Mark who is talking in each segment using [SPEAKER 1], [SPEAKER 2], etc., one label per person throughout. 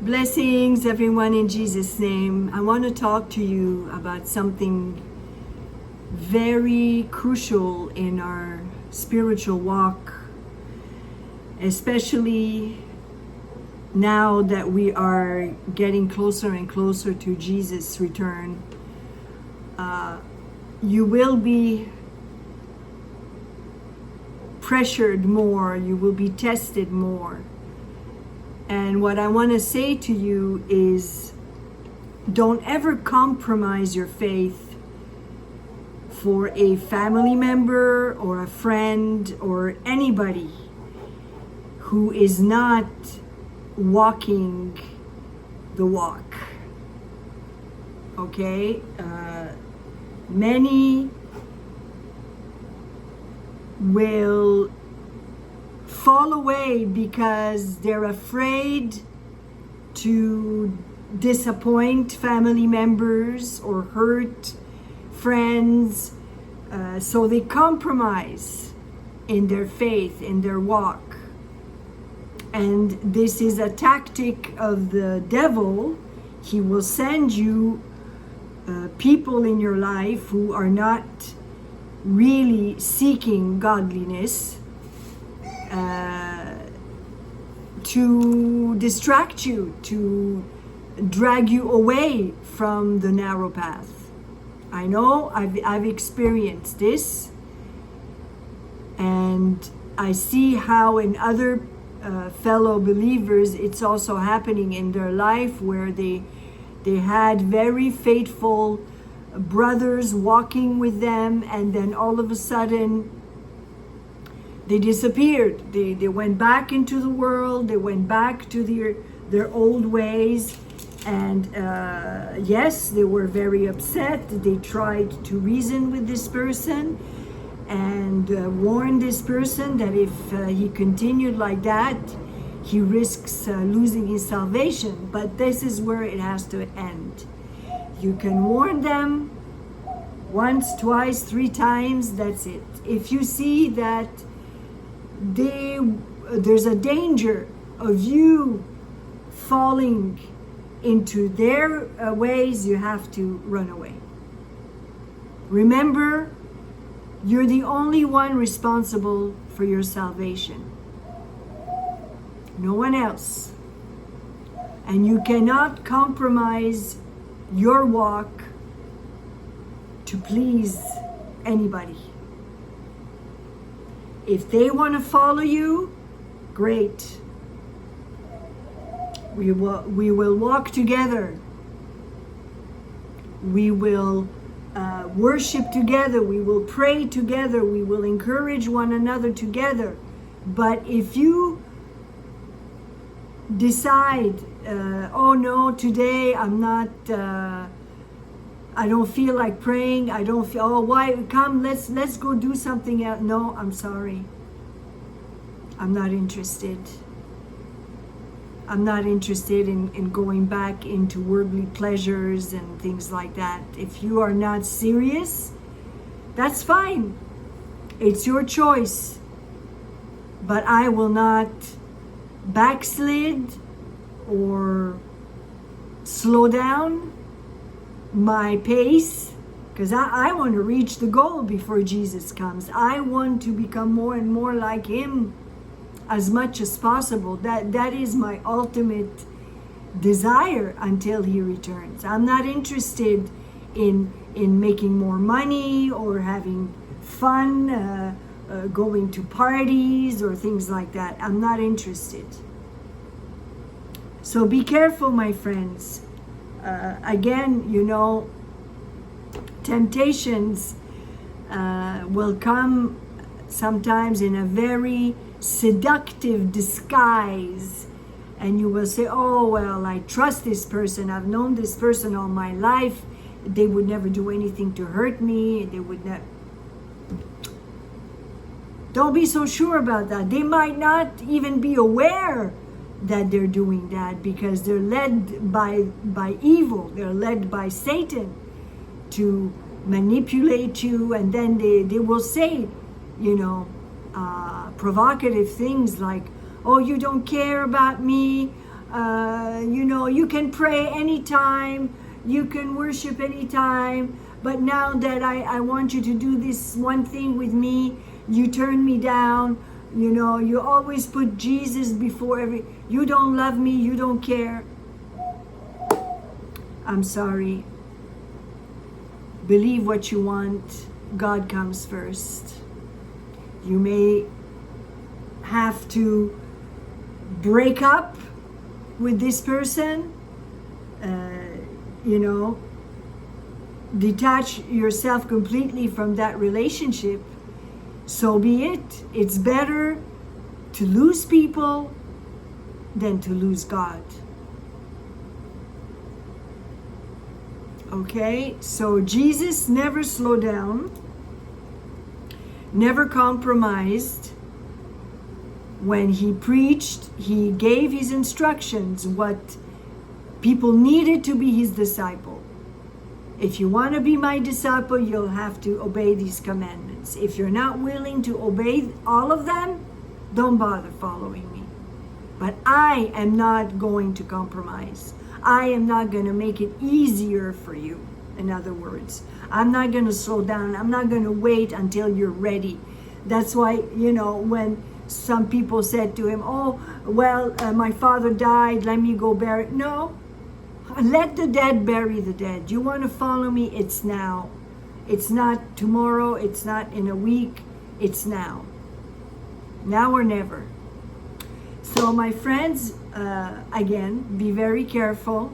[SPEAKER 1] Blessings, everyone, in Jesus' name. I want to talk to you about something very crucial in our spiritual walk, especially now that we are getting closer and closer to Jesus' return. You will be pressured more, you will be tested more. And what I want to say to you is, don't ever compromise your faith for a family member or a friend or anybody who is not walking the walk. Okay? Many will fall away because they're afraid to disappoint family members or hurt friends. So they compromise in their faith, in their walk. And this is a tactic of the devil. He will send you people in your life who are not really seeking godliness, to distract you, to drag you away from the narrow path. I know I've experienced this, and I see how in other fellow believers it's also happening in their life, where they had very faithful brothers walking with them, and then all of a sudden they disappeared. They went back into the world. They went back to their old ways. And yes, they were very upset. They tried to reason with this person and warn this person that if he continued like that, he risks losing his salvation. But this is where it has to end. You can warn them once, twice, 3 times, that's it. If you see that there's a danger of you falling into their ways, you have to run away. Remember, you're the only one responsible for your salvation. No one else. And you cannot compromise your walk to please anybody. If they want to follow you, great. We will walk together. We will worship together. We will pray together. We will encourage one another together. But if you decide, oh no, today I'm not, I don't feel like praying, I don't feel, oh why, come, let's go do something else. No, I'm sorry. I'm not interested. I'm not interested in going back into worldly pleasures and things like that. If you are not serious, that's fine. It's your choice. But I will not backslid or slow down my pace, because I want to reach the goal before Jesus comes. I want to become more and more like him as much as possible. That is my ultimate desire until he returns. I'm not interested in making more money or having fun, going to parties or things like that. I'm not interested. So be careful, my friends. Again, temptations will come sometimes in a very seductive disguise, and you will say, oh well, I trust this person, I've known this person all my life, they would never do anything to hurt me, they would not. Don't be so sure about that. They might not even be aware that they're doing that, because they're led by evil. They're led by Satan to manipulate you, and then they will say, provocative things like, oh, you don't care about me, You can pray anytime, you can worship anytime, but now that I want you to do this one thing with me, you turn me down. You always put Jesus before you don't love me, you don't care. I'm sorry. Believe what you want. God comes first. You may have to break up with this person, detach yourself completely from that relationship. So be it. It's better to lose people than to lose God. Okay, so Jesus never slowed down, never compromised. When he preached, he gave his instructions, what people needed to be his disciple. If you want to be my disciple, you'll have to obey these commandments. If you're not willing to obey all of them, don't bother following me. But I am not going to compromise. I am not going to make it easier for you. In other words, I'm not going to slow down. I'm not going to wait until you're ready. That's why, when some people said to him, my father died, let me go bury. No, let the dead bury the dead. You want to follow me? It's now. It's not tomorrow. It's not in a week. It's now. Now or never. So my friends, again, be very careful.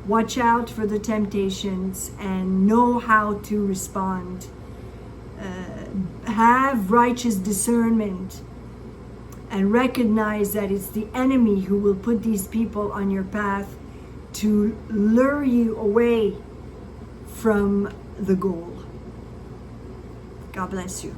[SPEAKER 1] Watch out for the temptations and know how to respond. Have righteous discernment and recognize that it's the enemy who will put these people on your path to lure you away from the goal. God bless you.